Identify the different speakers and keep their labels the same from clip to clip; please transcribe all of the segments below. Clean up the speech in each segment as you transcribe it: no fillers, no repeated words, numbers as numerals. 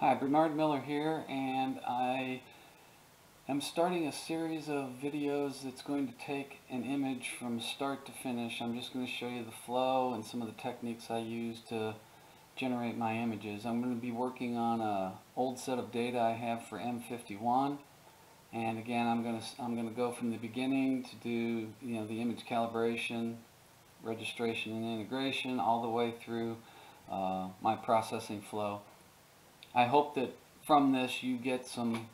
Speaker 1: Hi, Bernard Miller here, and I am starting a series of videos that's going to take an image from start to finish. I'm just going to show you the flow and some of the techniques I use to generate my images. I'm going to be working on an old set of data I have for M51, and again I'm going to go from the beginning to do the image calibration, registration, and integration all the way through my processing flow. I hope that from this you get some,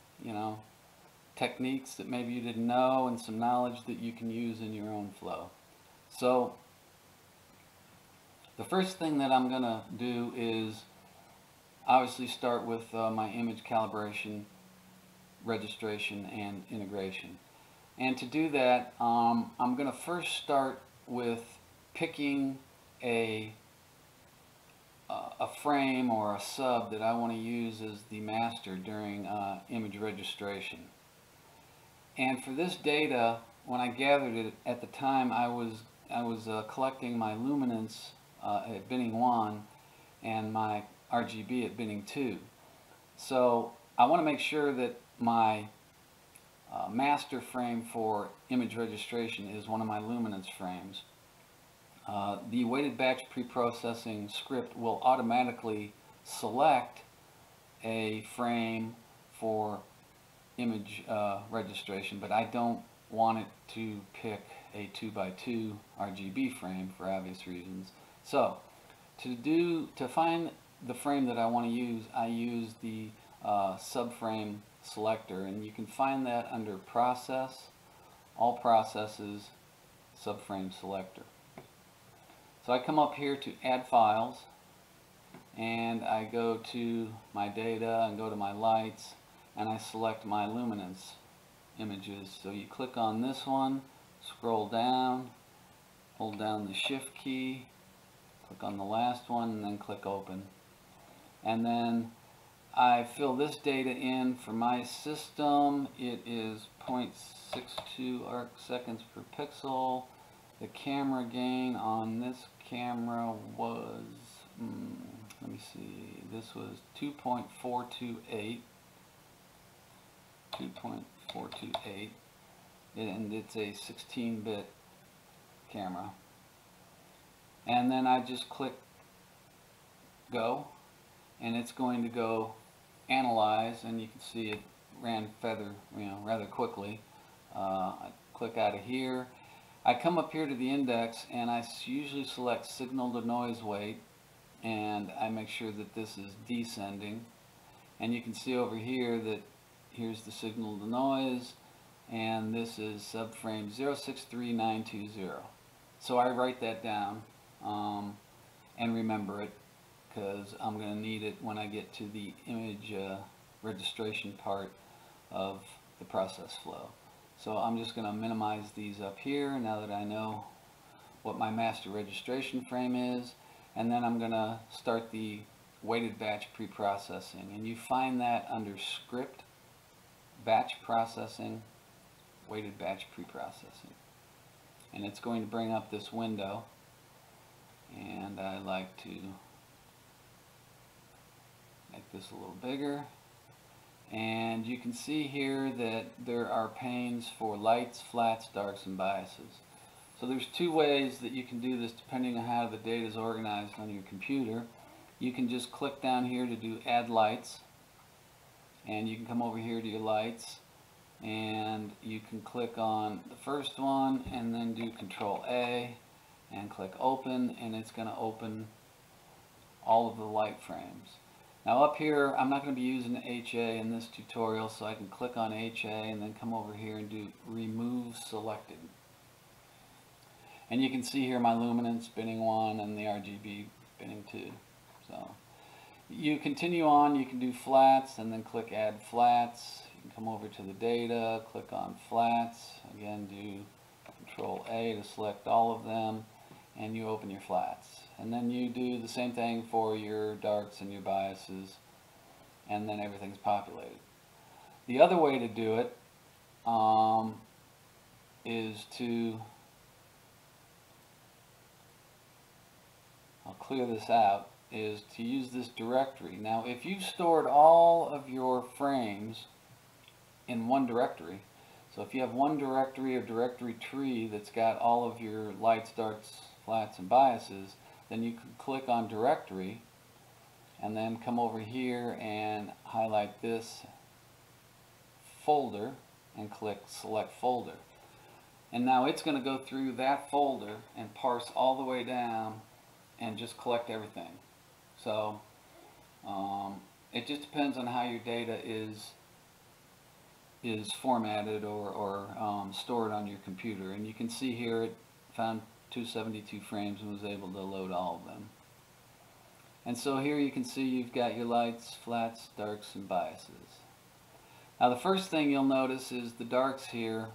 Speaker 1: techniques that maybe you didn't know and some knowledge that you can use in your own flow. So the first thing that I'm going to do is obviously start with my image calibration, registration, and integration. And to do that, I'm going to first start with picking a frame or a sub that I want to use as the master during image registration. And for this data, when I gathered it at the time, I was collecting my luminance at binning 1 and my RGB at binning 2. So I want to make sure that my master frame for image registration is one of my luminance frames. The weighted batch preprocessing script will automatically select a frame for image registration, but I don't want it to pick a 2x2 RGB frame for obvious reasons. So to find the frame that I want to use, I use the Subframe Selector, and you can find that under Process, All Processes, Subframe Selector. So I come up here to Add Files, and I go to my data and go to my lights, and I select my luminance images. So you click on this one, scroll down, hold down the Shift key, click on the last one, and then click Open. And then I fill this data in. For my system, it is 0.62 arc seconds per pixel. The camera gain on this camera was, let me see, this was 2.428, and it's a 16-bit camera. And then I just click Go, and it's going to go analyze, and you can see it ran rather quickly. I click out of here. I come up here to the index, and I usually select signal to noise weight, and I make sure that this is descending. And you can see over here that here's the signal to noise, and this is subframe 063920. So I write that down and remember it, because I'm going to need it when I get to the image registration part of the process flow. So I'm just going to minimize these up here now that I know what my master registration frame is, and then I'm going to start the weighted batch preprocessing, and you find that under Script, Batch Processing, Weighted Batch Preprocessing. And it's going to bring up this window, and I like to make this a little bigger. And you can see here that there are panes for lights, flats, darks, and biases. So there's two ways that you can do this depending on how the data is organized on your computer. You can just click down here to do Add Lights, and you can come over here to your lights, and you can click on the first one and then do Control A and click Open, and it's going to open all of the light frames. Now up here, I'm not going to be using HA in this tutorial, so I can click on HA and then come over here and do Remove Selected. And you can see here my luminance binning 1 and the RGB binning 2. So you continue on, you can do flats and then click Add Flats. You can come over to the data, click on Flats, again do Control A to select all of them, and you open your flats. And then you do the same thing for your darks and your biases, and then everything's populated. The other way to do it is to, I'll clear this out, is to use this directory. Now if you've stored all of your frames in one directory, so if you have one directory or directory tree that's got all of your lights, darks, flats, and biases, then you can click on directory and then come over here and highlight this folder and click select folder. And now it's going to go through that folder and parse all the way down and just collect everything. So it just depends on how your data is formatted or stored on your computer. And you can see here it found 272 frames and was able to load all of them. And so here you can see you've got your lights, flats, darks, and biases. Now the first thing you'll notice is the darks here.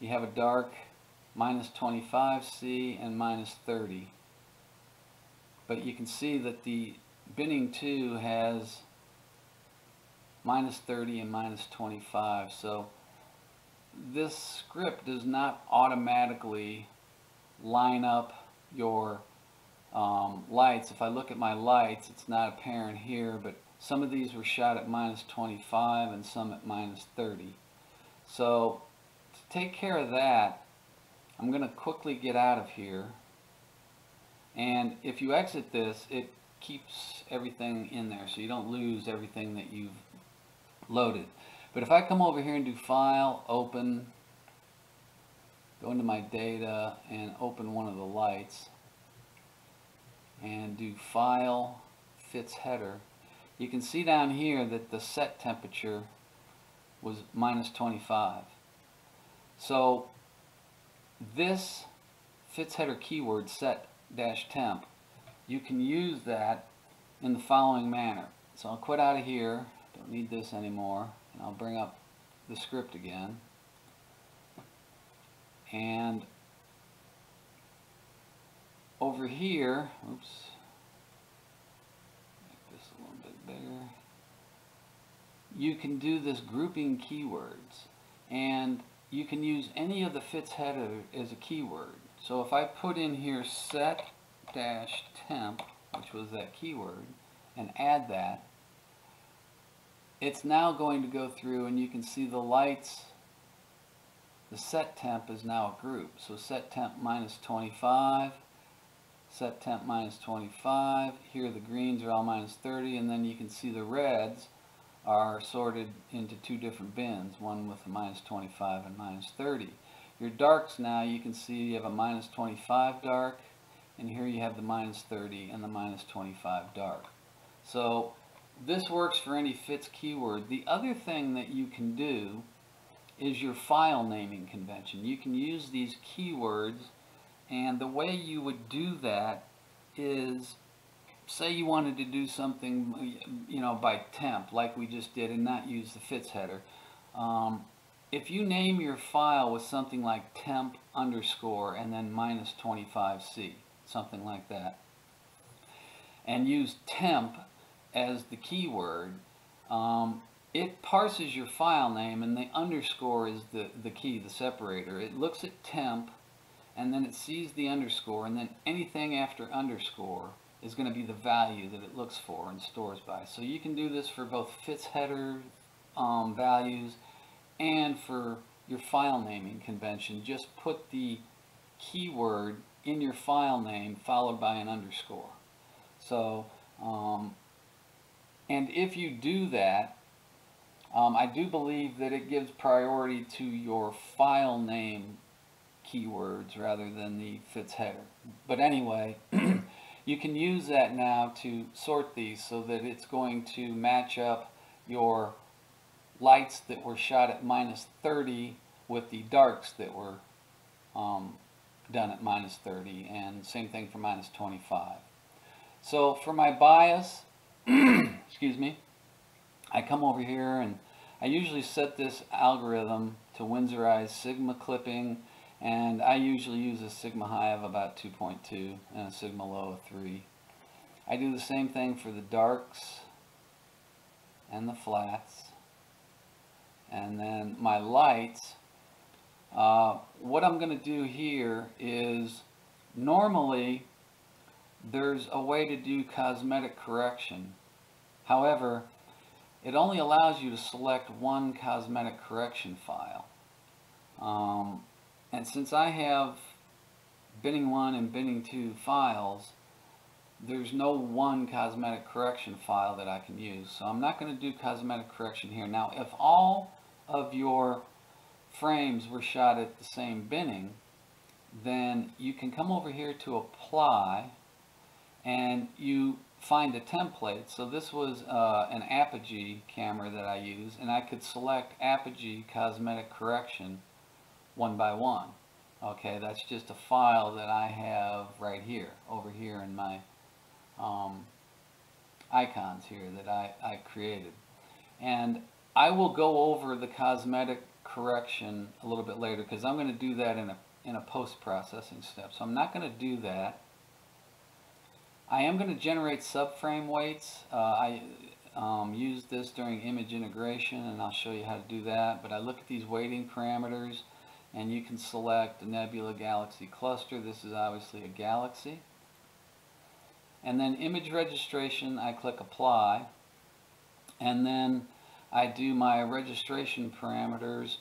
Speaker 1: You have a dark -25C and -30. But you can see that the binning 2 has -30 and -25. So this script does not automatically line up your lights. If I look at my lights, it's not apparent here, but some of these were shot at -25 and some at -30. So to take care of that, I'm going to quickly get out of here. And if you exit this, it keeps everything in there, so you don't lose everything that you've loaded. But if I come over here and do File, Open, go into my data and open one of the lights, and do File, Fits Header, you can see down here that the set temperature was -25. So this Fits Header keyword, set-temp, you can use that in the following manner. So I'll quit out of here, don't need this anymore, and I'll bring up the script again. And over here, oops, make this a little bit bigger, you can do this grouping keywords, and you can use any of the fits header as a keyword. So if I put in here set-temp, which was that keyword, and add that, it's now going to go through and you can see the lights, the set temp is now a group. So set temp -25, set temp -25, here the greens are all -30, and then you can see the reds are sorted into two different bins, one with a -25 and -30. Your darks now, you can see you have a -25 dark, and here you have the -30 and the -25 dark. So this works for any fits keyword. The other thing that you can do is your file naming convention. You can use these keywords, and the way you would do that is, say you wanted to do something, you know, by temp like we just did and not use the fits header. If you name your file with something like temp underscore and then -25C, something like that, and use temp as the keyword, it parses your file name, and the underscore is the key, the separator. It looks at temp, and then it sees the underscore, and then anything after underscore is going to be the value that it looks for and stores by. So you can do this for both fits header values and for your file naming convention. Just put the keyword in your file name followed by an underscore. So and if you do that, I do believe that it gives priority to your file name keywords rather than the fits header. But anyway, you can use that now to sort these so that it's going to match up your lights that were shot at -30 with the darks that were done at -30, and same thing for -25. So for my bias, excuse me, I come over here and I usually set this algorithm to Winsorize sigma clipping, and I usually use a sigma high of about 2.2 and a sigma low of 3. I do the same thing for the darks and the flats, and then my lights. What I'm going to do here is, normally there's a way to do cosmetic correction. However, it only allows you to select one cosmetic correction file. And since I have binning 1 and binning 2 files, there's no one cosmetic correction file that I can use. So I'm not going to do cosmetic correction here. Now, if all of your frames were shot at the same binning, then you can come over here to apply and you find a template. So this was an Apogee camera that I use, and I could select Apogee Cosmetic Correction one by one. Okay, that's just a file that I have right here, over here in my icons here that I created. And I will go over the cosmetic correction a little bit later, because I'm going to do that in a post-processing step. So I'm not going to do that. I am going to generate subframe weights. I used this during image integration, and I'll show you how to do that. But I look at these weighting parameters, and you can select a nebula galaxy cluster. This is obviously a galaxy. And then image registration, I click apply, and then I do my registration parameters.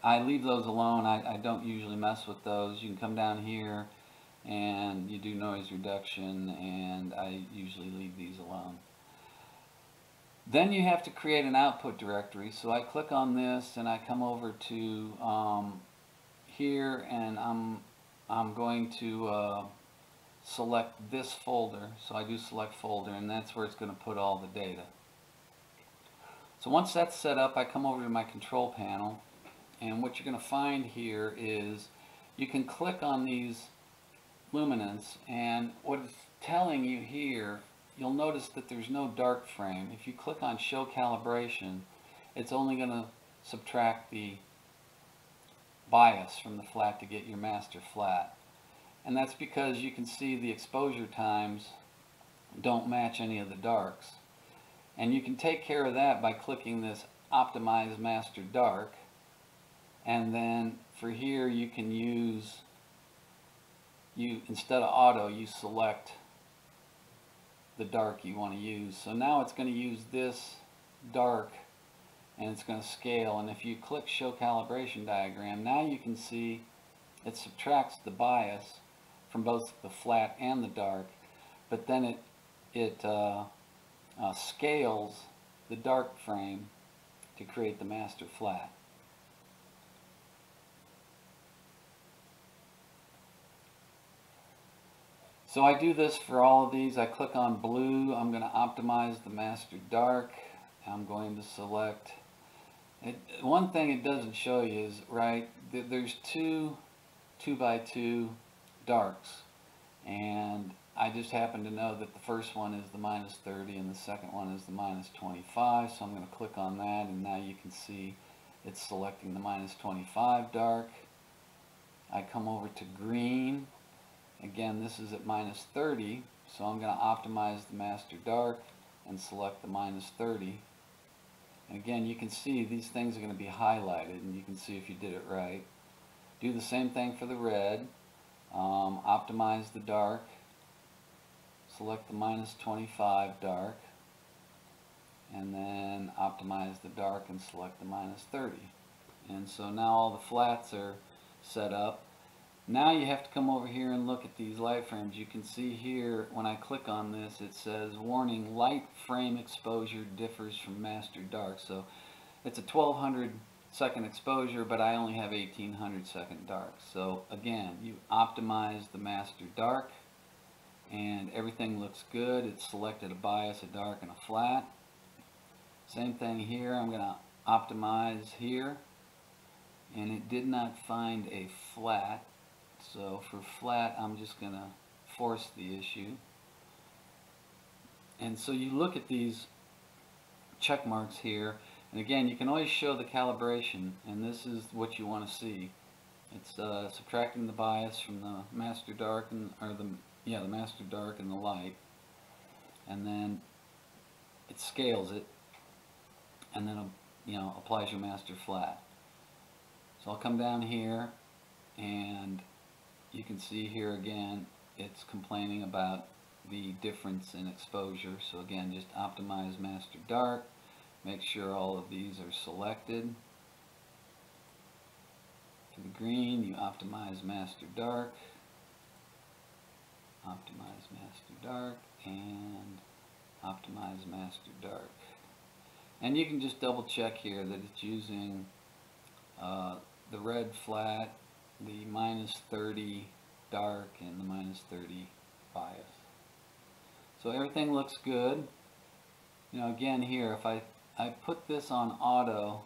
Speaker 1: I leave those alone. I don't usually mess with those. You can come down here and you do noise reduction, and I usually leave these alone. Then you have to create an output directory. So I click on this and I come over to here, and I'm going to select this folder. So I do select folder, and that's where it's going to put all the data. So once that's set up, I come over to my control panel, and what you're going to find here is you can click on these luminance, and what it's telling you here, you'll notice that there's no dark frame. If you click on show calibration, it's only going to subtract the bias from the flat to get your master flat. And that's because you can see the exposure times don't match any of the darks. And you can take care of that by clicking this optimize master dark, and then for here you can use, instead of auto, you select the dark you want to use. So now it's going to use this dark, and it's going to scale. And if you click show calibration diagram, now you can see it subtracts the bias from both the flat and the dark, but then it scales the dark frame to create the master flat. So I do this for all of these. I click on blue. I'm going to optimize the master dark. I'm going to select it. One thing it doesn't show you is, right, there's two 2x2 darks, and I just happen to know that the first one is the -30 and the second one is the -25, so I'm going to click on that, and now you can see it's selecting the -25 dark. I come over to green. Again, this is at -30, so I'm going to optimize the master dark and select the -30. And again, you can see these things are going to be highlighted, and you can see if you did it right. Do the same thing for the red. Optimize the dark, select the -25 dark, and then optimize the dark and select the -30. And so now all the flats are set up. Now you have to come over here and look at these light frames. You can see here when I click on this, it says warning, light frame exposure differs from master dark. So it's a 1200 second exposure, but I only have 1800 second dark. So again, you optimize the master dark and everything looks good. It's selected a bias, a dark, and a flat. Same thing here. I'm going to optimize here, and it did not find a flat. So for flat, I'm just going to force the issue. And so you look at these check marks here, and again, you can always show the calibration, and this is what you want to see. It's subtracting the bias from the master dark, the master dark and the light, and then it scales it, and then applies your master flat. So I'll come down here, and you can see here again it's complaining about the difference in exposure. So again, just optimize master dark, make sure all of these are selected. For the green, you optimize master dark, optimize master dark, and optimize master dark. And you can just double check here that it's using the red flat, the -30 dark, and the -30 bias. So everything looks good. You know, again here, if I put this on auto,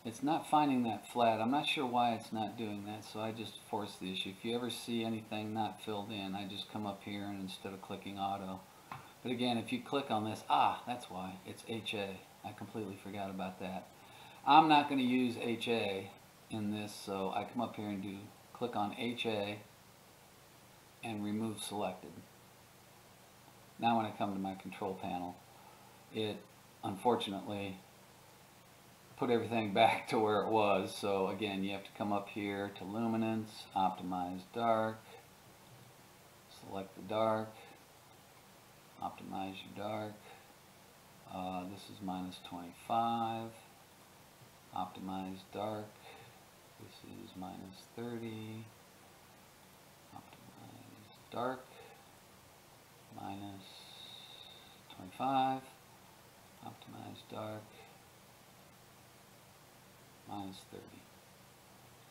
Speaker 1: it's not finding that flat. I'm not sure why it's not doing that, so I just force the issue. If you ever see anything not filled in, I just come up here and instead of clicking auto. But again, if you click on this, that's why. It's HA. I completely forgot about that. I'm not going to use HA in this, so I come up here and click on HA and remove selected. Now when I come to my control panel, it unfortunately put everything back to where it was. So again, you have to come up here to luminance, optimize dark, select the dark, optimize your dark. This is -25, optimize dark. This is -30, optimize dark, -25, optimize dark, -30.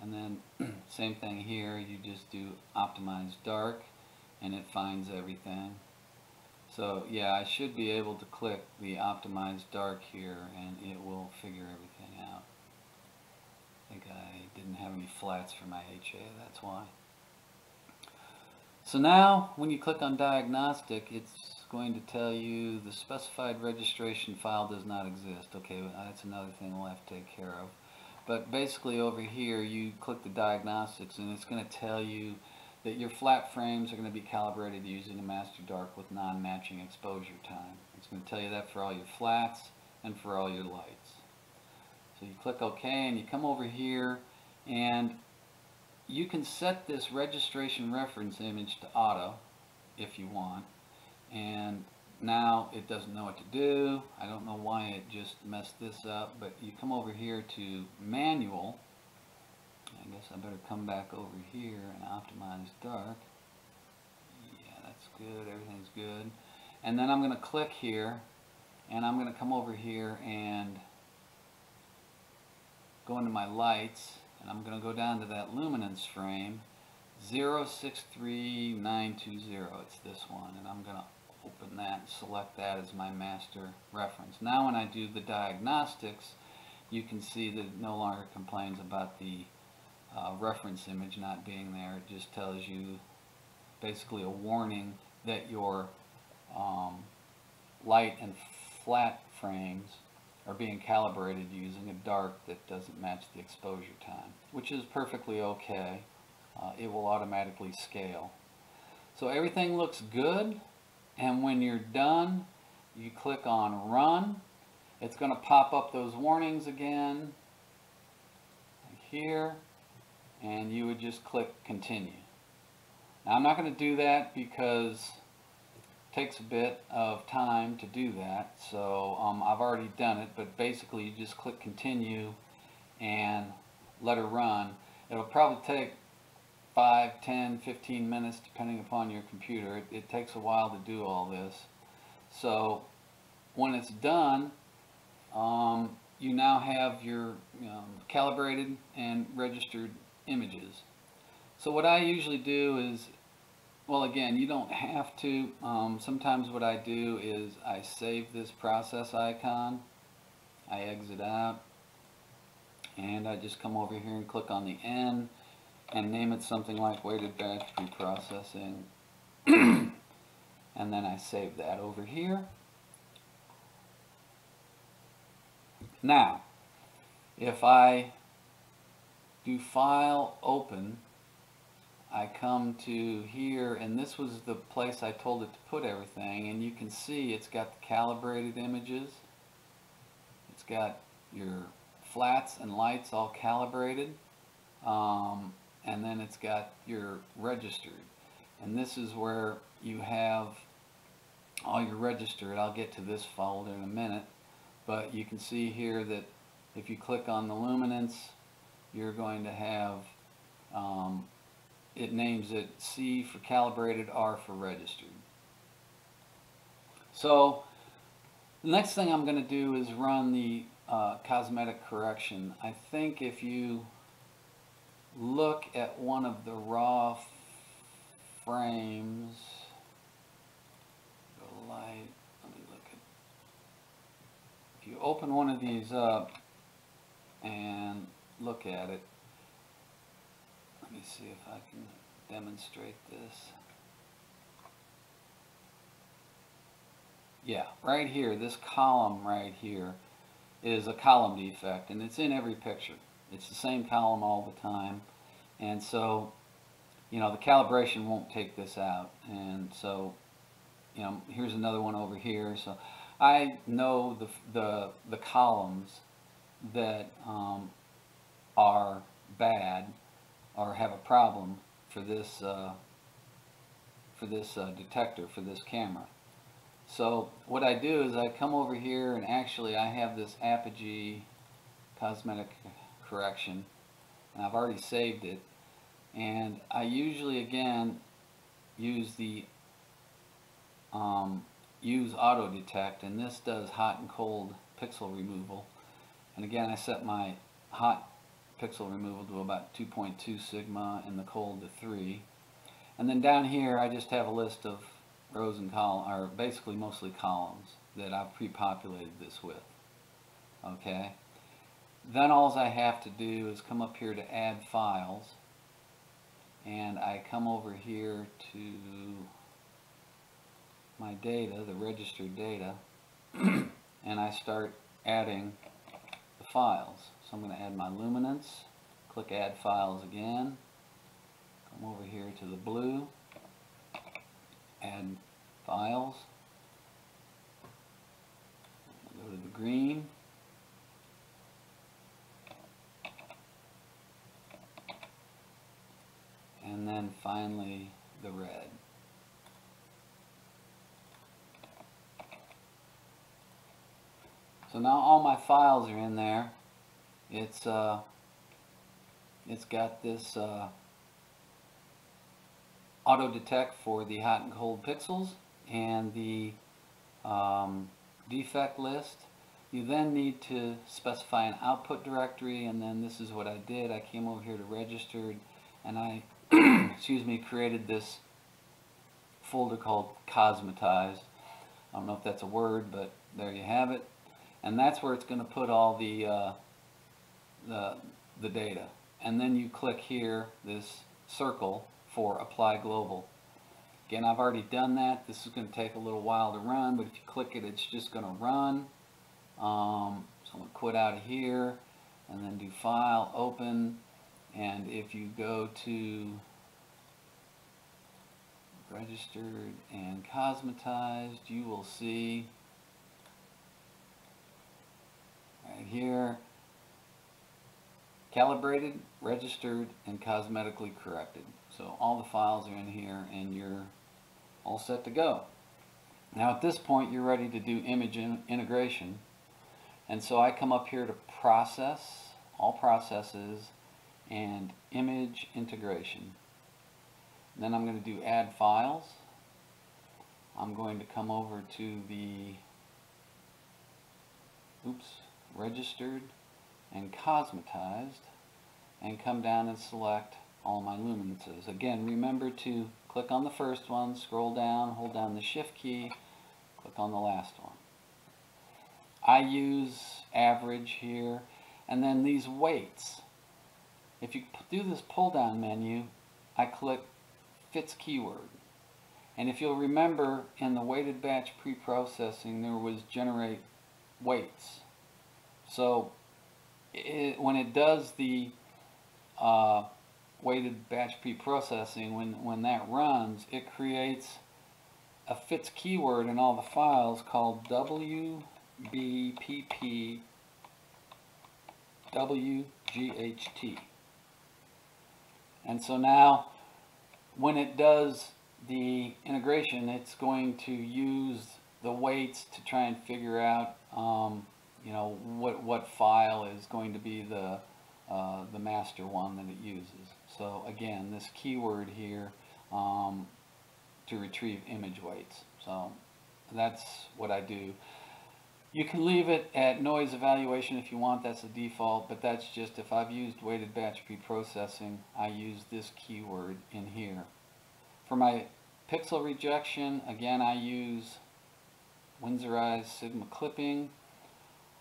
Speaker 1: And then same thing here, you just do optimize dark and it finds everything. So yeah, I should be able to click the optimize dark here and it will figure everything out. I think I didn't have any flats for my HA, that's why. So now when you click on diagnostic, it's going to tell you the specified registration file does not exist. Okay, that's another thing we'll have to take care of. But basically over here you click the diagnostics and it's going to tell you that your flat frames are going to be calibrated using a master dark with non-matching exposure time. It's going to tell you that for all your flats and for all your lights. So you click OK and you come over here and you can set this registration reference image to auto if you want. And now it doesn't know what to do. I don't know why it just messed this up, but you come over here to manual. I guess I better come back over here and optimize dark. Yeah, that's good. Everything's good. And then I'm going to click here and I'm going to come over here and go into my lights and I'm going to go down to that luminance frame 063920. It's this one, and I'm going to open that and select that as my master reference. Now when I do the diagnostics, you can see that it no longer complains about the reference image not being there. It just tells you basically a warning that your light and flat frames are being calibrated using a dark that doesn't match the exposure time, which is perfectly okay. It will automatically scale. So everything looks good, and when you're done, you click on Run. It's going to pop up those warnings again like here, and you would just click Continue. Now I'm not going to do that because it takes a bit of time to do that, so I've already done it, but basically you just click Continue and let her run. It'll probably take 5, 10, 15 minutes depending upon your computer. It takes a while to do all this. So when it's done, you now have your calibrated and registered images. So what I usually do is, well, again, you don't have to. Sometimes what I do is I save this process icon, I exit out, and I just come over here and click on the N and name it something like Weighted Batch Preprocessing, and then I save that over here. Now, if I do File, Open, I come to here, and this was the place I told it to put everything, and you can see it's got the calibrated images, it's got your flats and lights all calibrated, and then it's got your registered. And this is where you have all your registered. I'll get to this folder in a minute, but you can see here that if you click on the luminance, you're going to have it names it C for calibrated, R for registered. So the next thing I'm going to do is run the cosmetic correction. I think if you look at one of the raw frames, the light, let me look at, if you open one of these up and look at it, let me see if I can demonstrate this. Yeah, right here, this column right here is a column defect, and it's in every picture. It's the same column all the time, and so, you know, the calibration won't take this out. And so, you know, here's another one over here. So I know the columns that are bad or have a problem for this detector, for this camera. So what I do is I come over here, and actually I have this Apogee Cosmetic Correction, and I've already saved it, and I usually again use the use auto detect, and this does hot and cold pixel removal. And again, I set my hot pixel removal to about 2.2 sigma and the cold to 3. And then down here I just have a list of rows and columns, or basically mostly columns, that I've pre-populated this with. Okay. Then all I have to do is come up here to add files, and I come over here to my data, the registered data, and I start adding the files. So I'm going to add my luminance, click add files again, come over here to the blue, add files, go to the green, and then finally the red. So now all my files are in there. It's got this auto detect for the hot and cold pixels and the defect list. You then need to specify an output directory, and then this is what I did. I came over here to registered, and I excuse me, created this folder called Cosmetized. I don't know if that's a word, but there you have it. And that's where it's going to put all the data. And then you click here, this circle, for Apply Global. Again, I've already done that. This is going to take a little while to run, but if you click it, it's just going to run. So I'm going to quit out of here, and then do File, Open, and if you go to Registered and Cosmetized, you will see right here, calibrated, registered, and cosmetically corrected. So all the files are in here, and you're all set to go. Now at this point, you're ready to do image integration. And so I come up here to Process, All Processes, and Image Integration. Then I'm going to do Add Files. I'm going to come over to the Registered and Cosmetized, and come down and select all my luminances. Again, remember to click on the first one, scroll down, hold down the Shift key, click on the last one. I use average here, and then these weights. If you do this pull down menu, I click Fits Keyword. And if you'll remember, in the weighted batch preprocessing, there was generate weights. So when it does the weighted batch preprocessing, when that runs, it creates a fits keyword in all the files called WBPP WGHT. And so now when it does the integration, it's going to use the weights to try and figure out, you know, what file is going to be the master one that it uses. So again, this keyword here to retrieve image weights. So that's what I do. You can leave it at noise evaluation if you want, that's the default, but that's just if I've used weighted batch preprocessing, I use this keyword in here. For my pixel rejection, again, I use Windsorized Sigma clipping.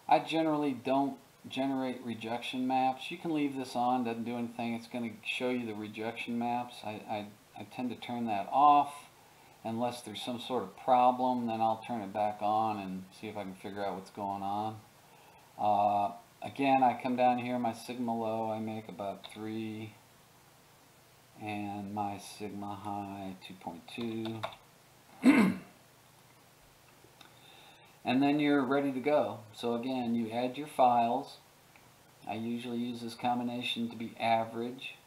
Speaker 1: I generally don't generate rejection maps. You can leave this on, doesn't do anything. It's going to show you the rejection maps. I tend to turn that off unless there's some sort of problem, then I'll turn it back on and see if I can figure out what's going on. Again, I come down here, my sigma low I make about 3, and my sigma high 2.2. And then you're ready to go. So again, you add your files. I usually use this combination to be average.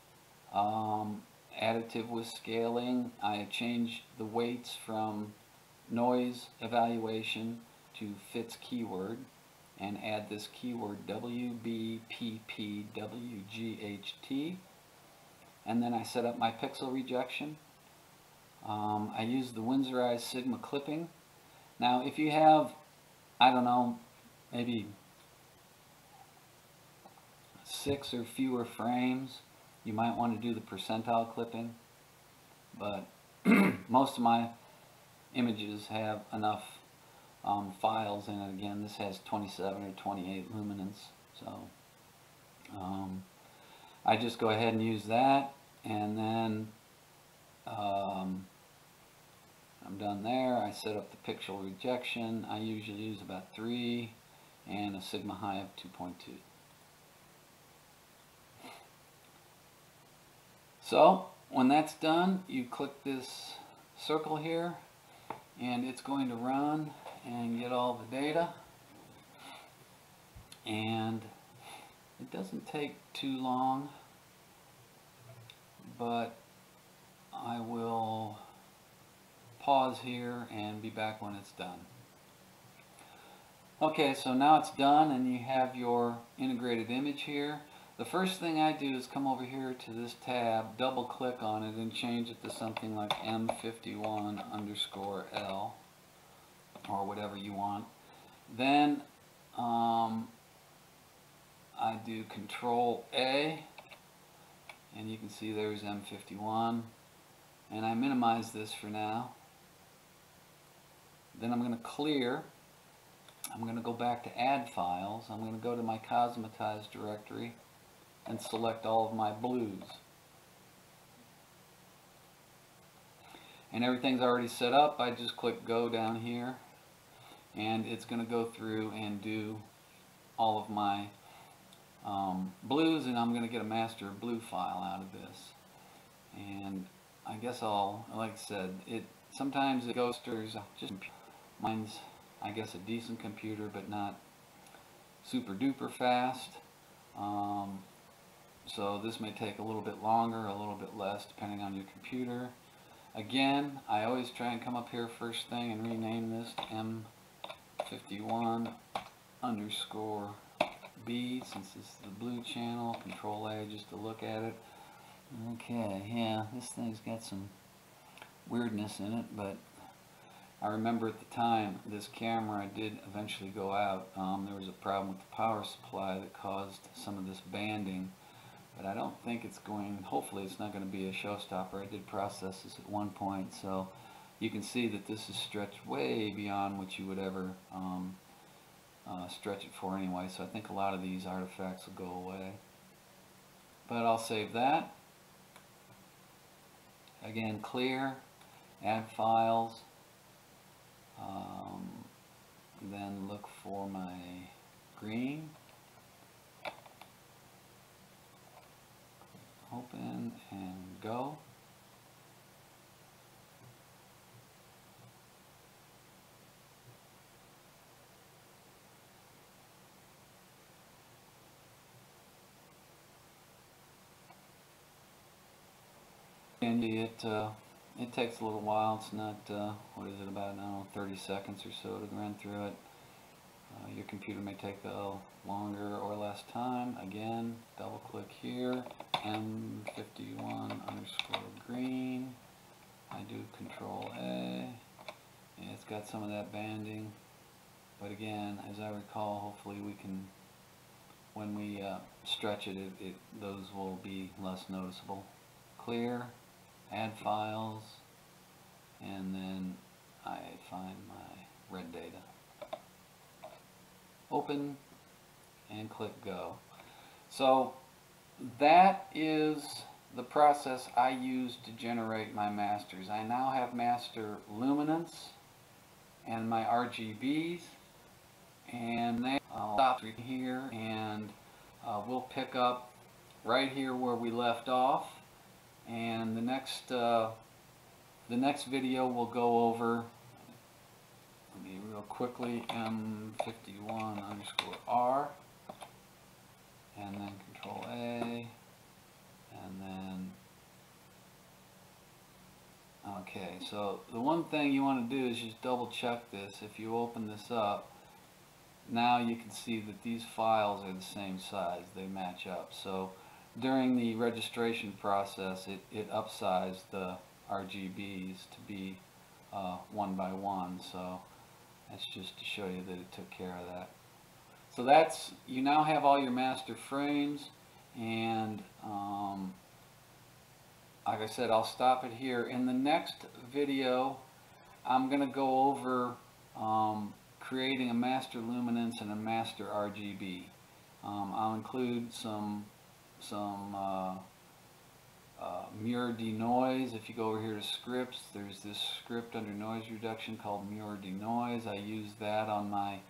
Speaker 1: Additive with scaling, I changed the weights from noise evaluation to fits keyword and add this keyword WBPP WGHT, and then I set up my pixel rejection. I use the Windsorized Sigma clipping. Now if you have, I don't know, maybe 6 or fewer frames, you might want to do the percentile clipping, but most of my images have enough files in it. Again, this has 27 or 28 luminance, so I just go ahead and use that, and then I'm done there. I set up the pixel rejection. I usually use about 3 and a sigma high of 2.2. So when that's done, you click this circle here and it's going to run and get all the data, and it doesn't take too long, but I will pause here and be back when it's done. Okay, so now it's done and you have your integrated image here. The first thing I do is come over here to this tab, double click on it, and change it to something like M51_L or whatever you want. Then I do Control A, and you can see there's M51, and I minimize this for now. Then I'm going to clear. I'm going to go back to Add Files. I'm going to go to my Cosmetized directory and select all of my blues. And everything's already set up. I just click Go down here, and it's going to go through and do all of my blues, and I'm going to get a master blue file out of this. And I guess like I said, sometimes it goes through, just mine's, I guess, a decent computer, but not super duper fast. So this may take a little bit longer, a little bit less, depending on your computer. Again, I always try and come up here first thing and rename this to M51_B, since this is the blue channel. Control A just to look at it. Okay, yeah, this thing's got some weirdness in it, but I remember at the time this camera did eventually go out. There was a problem with the power supply that caused some of this banding, but I don't think it's going, hopefully it's not going to be a showstopper. I did process this at one point, so you can see that this is stretched way beyond what you would ever stretch it for anyway, so I think a lot of these artifacts will go away. But I'll save that. Again, clear, add files, then look for my green, open and go. And it it takes a little while. It's not, what is it, about, I don't know, 30 seconds or so to run through it. Your computer may take a longer or less time. Again, double click here, M51_green. I do Control A, and it's got some of that banding. But again, as I recall, hopefully we can, when we stretch it, those will be less noticeable. Clear, add files, and then I find my red data. Open and click go. So that is the process I use to generate my masters. I now have master luminance and my RGBs, and then I'll stop here, and we'll pick up right here where we left off, and the next video we'll go over, let me real quickly, M51_R, and then Control A, and then, okay, so the one thing you want to do is just double check this. If you open this up, now you can see that these files are the same size, they match up. So during the registration process, it upsized the RGBs to be 1 by 1, so that's just to show you that it took care of that. So that's, you now have all your master frames, and like I said, I'll stop it here. In the next video, I'm going to go over creating a master luminance and a master RGB. I'll include some mirror denoise. If you go over here to scripts, there's this script under noise reduction called mirror denoise. I use that on my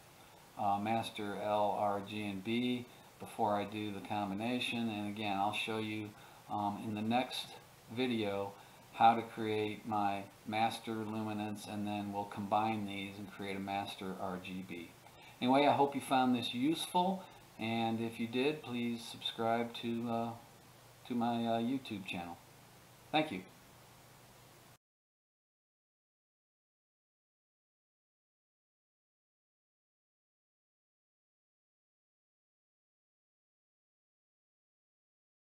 Speaker 1: master L, R, G, and B before I do the combination. And again, I'll show you in the next video how to create my master luminance, and then we'll combine these and create a master RGB. Anyway, I hope you found this useful, and if you did, please subscribe to my YouTube channel. Thank you.